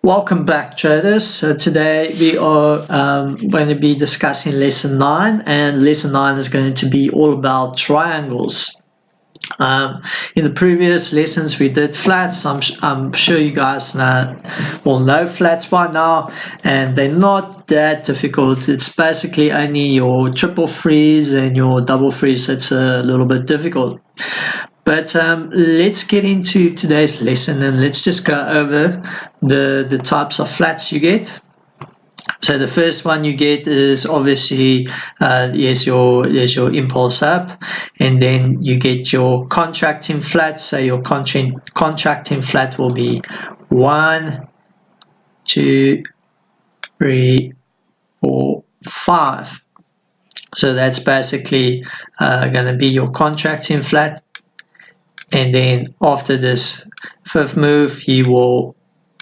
Welcome back, traders. So today we are going to be discussing lesson 9, and lesson 9 is going to be all about triangles. In the previous lessons we did flats. I'm sure you guys will know flats by now, and they're not that difficult. It's basically only your triple freeze and your double freeze that's a little bit difficult. But let's get into today's lesson and let's just go over the types of flats you get. So the first one you get is obviously there's your impulse up, and then you get your contracting flat. So your contracting flat will be 1, 2, 3, 4, 5. So that's basically going to be your contracting flat. And then after this fifth move, you will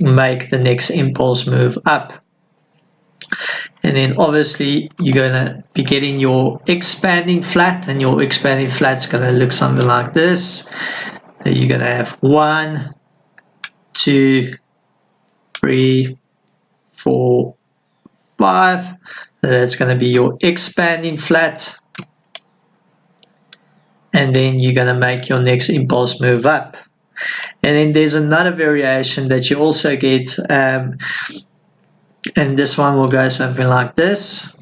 make the next impulse move up. And then obviously you're going to be getting your expanding flat, and your expanding flat's going to look something like this. So you're going to have 1, 2, 3, 4, 5. So that's going to be your expanding flat. And then you're going to make your next impulse move up. And then there's another variation that you also get, and this one will go something like this.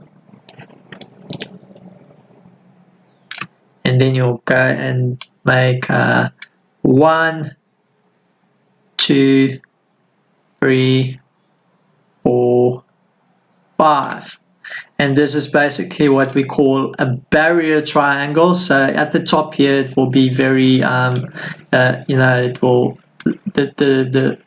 And then you'll go and make 1, 2, 3, 4, 5. And this is basically what we call a barrier triangle. So at the top here, it will be very, it will, the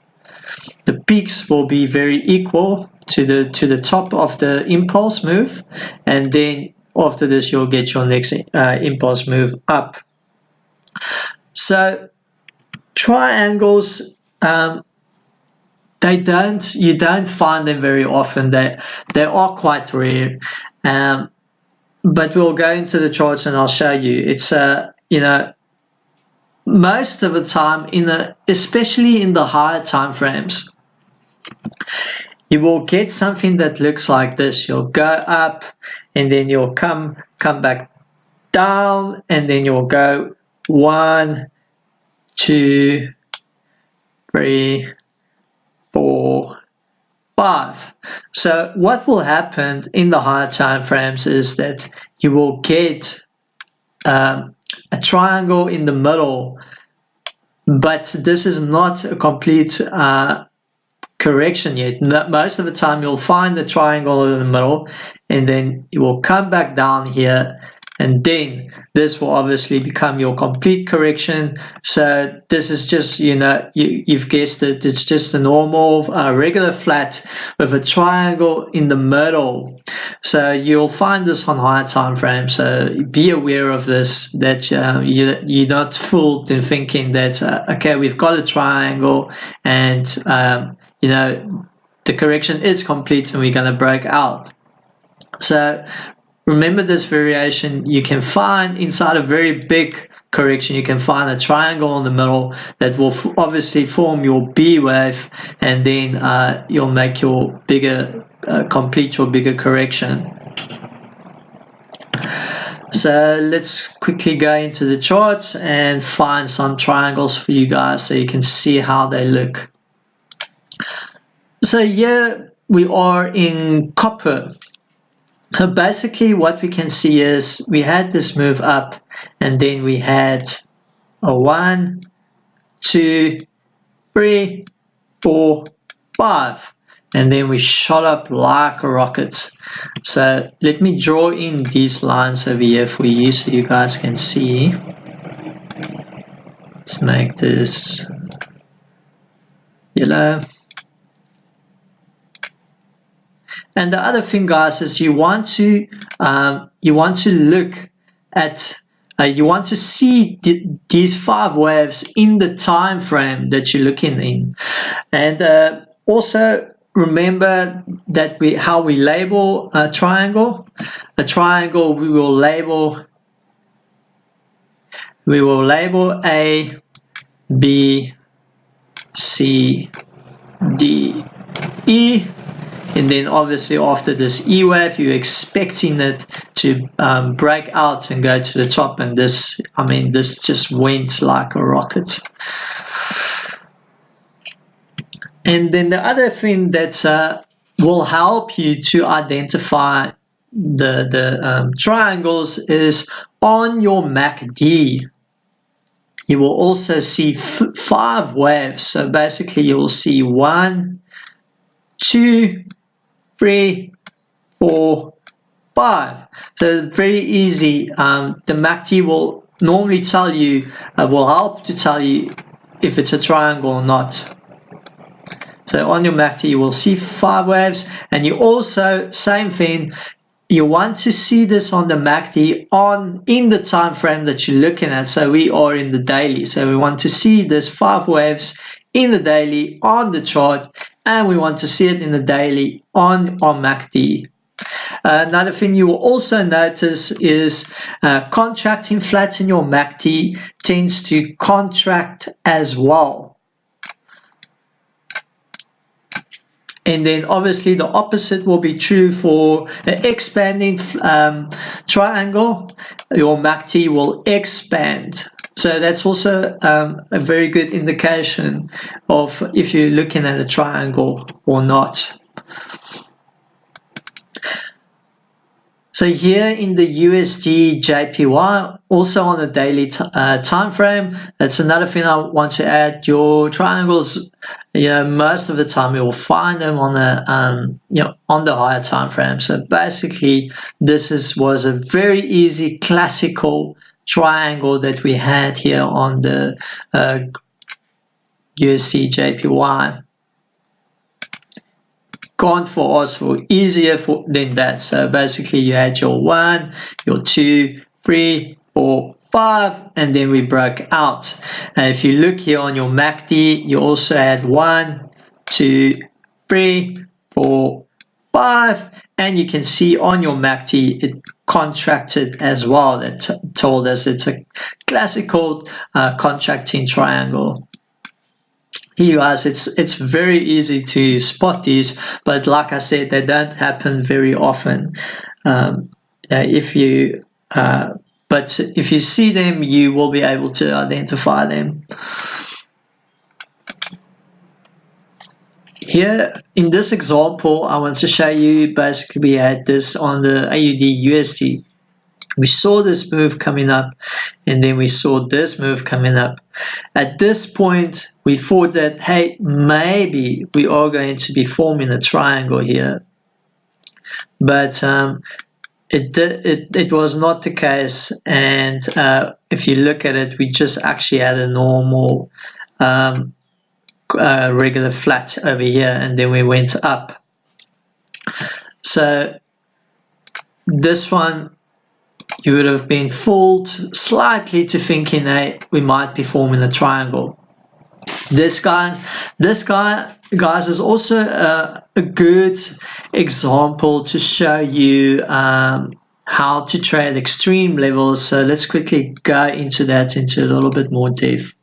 peaks will be very equal to the top of the impulse move, and then after this, you'll get your next impulse move up. So triangles, you don't find them very often. They are quite rare, but we'll go into the charts and I'll show you. It's most of the time especially in the higher time frames, you will get something that looks like this. You'll go up, and then you'll come back down, and then you'll go 1, 2, 3, 4, 5. So what will happen in the higher time frames is that you will get a triangle in the middle, but this is not a complete correction yet. Most of the time you'll find the triangle in the middle, and then you will come back down here, and then this will obviously become your complete correction. So this is just, you've guessed it, it's just a normal regular flat with a triangle in the middle. So you'll find this on higher time frames. So be aware of this, that you're not fooled in thinking that okay, we've got a triangle, and the correction is complete and we're going to break out. So remember this variation. You can find inside a very big correction, you can find a triangle in the middle that will obviously form your B wave, and then you'll make your bigger, complete your bigger correction. So let's quickly go into the charts and find some triangles for you guys so you can see how they look. So here we are in copper. So basically what we can see is we had this move up, and then we had a 1, 2, 3, 4, 5, and then we shot up like a rocket. So let me draw in these lines over here for you so you guys can see. Let's make this yellow. And the other thing, guys, is you want to look at, you want to see these 5 waves in the time frame that you're looking in, and also remember that how we label a triangle. A triangle we will label A, B, C, D, E, and then obviously after this E wave, you're expecting it to break out and go to the top, and this, I mean, this just went like a rocket. And then the other thing that will help you to identify the triangles is on your MACD. You will also see 5 waves. So basically you will see 1, 2, 3, 4, 5. So very easy. The MACD will normally tell you, will help to tell you if it's a triangle or not. So on your MACD you will see 5 waves, and you also, same thing, you want to see this on the MACD in the time frame that you're looking at. So we are in the daily, so we want to see this 5 waves in the daily on the chart, and we want to see it in the daily on our MACD. Another thing you will also notice is contracting flat in your MACD tends to contract as well. And then obviously the opposite will be true for an expanding triangle. Your MACD will expand. So that's also a very good indication of if you're looking at a triangle or not. So here in the USD JPY, also on the daily time frame, that's another thing I want to add. Your triangles, most of the time you will find them on the on the higher time frame. So basically, this was a very easy classical triangle that we had here on the USD JPY. Gone for us for easier than that. So basically you had your 1, your 2, 3, 4, 5, and then we broke out. And if you look here on your MACD, you also had 1, 2, 3, 4, 5, and you can see on your MACD it contracted as well. That told us it's a classical contracting triangle. Here guys, it's very easy to spot these, but like I said, they don't happen very often. But if you see them, you will be able to identify them. Here in this example, I want to show you basically we had this on the AUD USD. We saw this move coming up, and then we saw this move coming up. At this point, we thought that, hey, maybe we are going to be forming a triangle here. But it was not the case, and if you look at it, we just actually had a normal regular flat over here, and then we went up. So this one, you would have been fooled slightly to thinking that we might be forming a triangle. This guy, guys, is also a good example to show you how to trade extreme levels. So let's quickly go into that into a little bit more depth.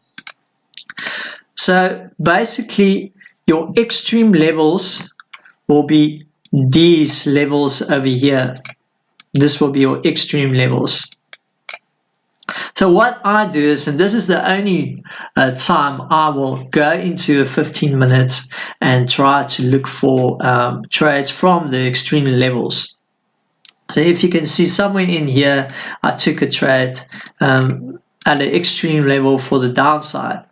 So basically, your extreme levels will be these levels over here. This will be your extreme levels. So what I do is, and this is the only time I will go into a 15 minutes and try to look for trades from the extreme levels. So if you can see somewhere in here, I took a trade at an extreme level for the downside,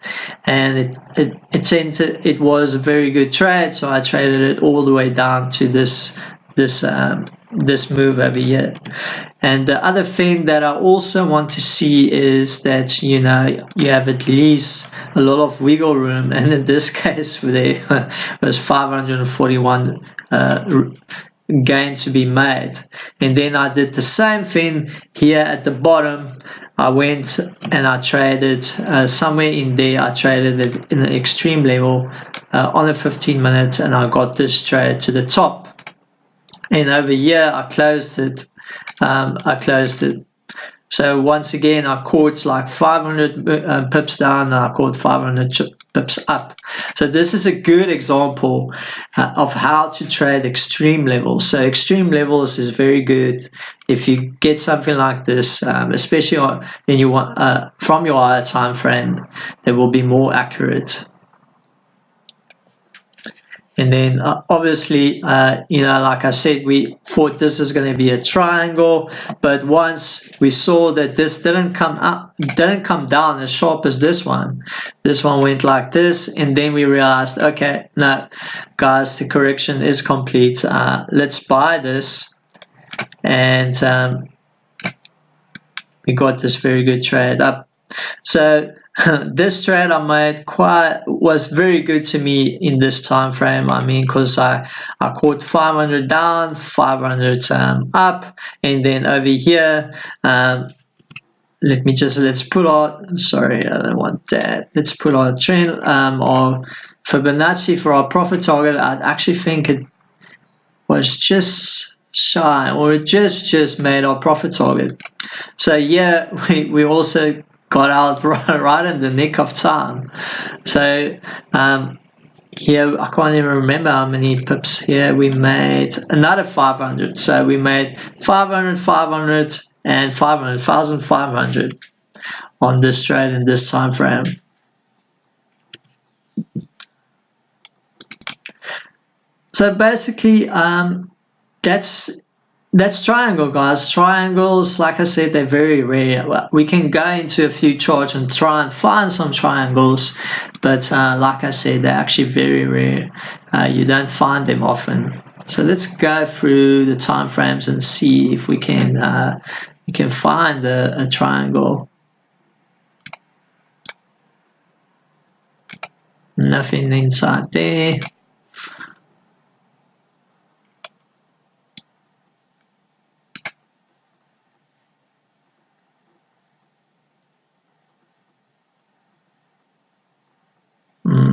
and it was a very good trade, so I traded it all the way down to this move over here. And the other thing that I also want to see is that you have at least a lot of wiggle room, and in this case there was 541 gain to be made. And then I did the same thing here at the bottom. I went and I traded somewhere in there. I traded it in the extreme level on the 15 minutes, and I got this trade to the top. And over here I closed it. So once again I caught like 500 pips down, and I caught 500 pips up. So this is a good example of how to trade extreme levels. So extreme levels is very good if you get something like this, especially when you want from your higher time frame, that will be more accurate. And then obviously, like I said, we thought this is going to be a triangle, but once we saw that this didn't come down as sharp as this one went like this, and then we realized, okay, no, guys, the correction is complete. Let's buy this, and we got this very good trade up. So this trade I made was very good to me in this time frame. I mean, because I caught 500 down, 500 up, and then over here, let's put our, sorry, I don't want that. Let's put our trend or Fibonacci for our profit target. I actually think it was just shy, or it just made our profit target. So yeah, we also got out right in the nick of time. So here, I can't even remember how many pips here we made. Another 500. So we made 500, 500, and 500, 1,500 on this trade in this time frame. So basically, that's triangle, guys. Triangles, like I said, they're very rare. We can go into a few charts and try and find some triangles, but like I said, they're actually very rare. You don't find them often. So let's go through the time frames and see if we can find a triangle. Nothing inside there.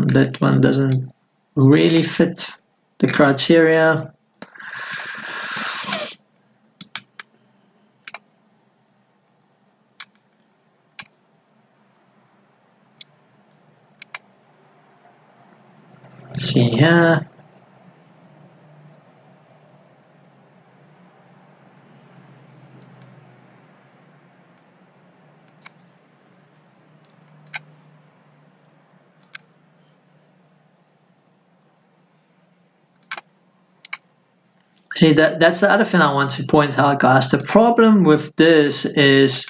That one doesn't really fit the criteria. Let's see here. See, that's the other thing I want to point out, guys. The problem with this is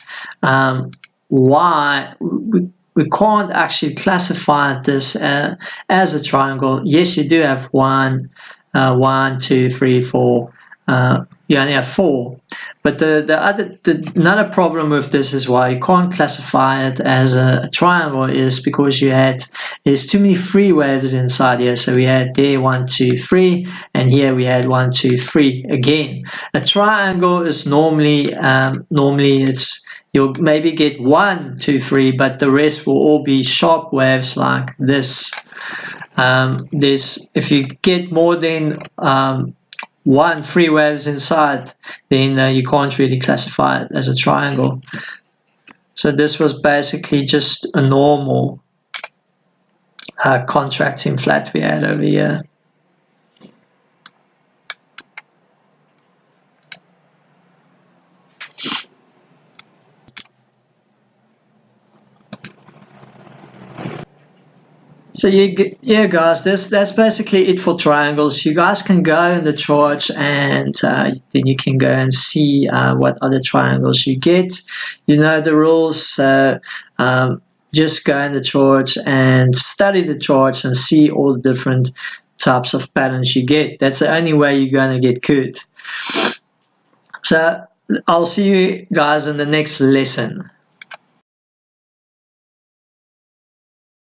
why we can't actually classify this as a triangle. Yes, you do have 1, 2, 3, 4. You only have 4. But another problem with this is why you can't classify it as a triangle is because there's too many free waves inside here. So we had there 1, 2, 3, and here we had 1, 2, 3 again. A triangle is normally you'll maybe get 1, 2, 3, but the rest will all be sharp waves like this. If you get more than 1 free waves inside, then you can't really classify it as a triangle. So this was basically just a normal contracting flat we had over here. So yeah, guys, that's basically it for triangles. You guys can go in the chart and then you can go and see what other triangles you get. You know the rules. So just go in the chart and study the charts and see all the different types of patterns you get. That's the only way you're going to get good. So I'll see you guys in the next lesson.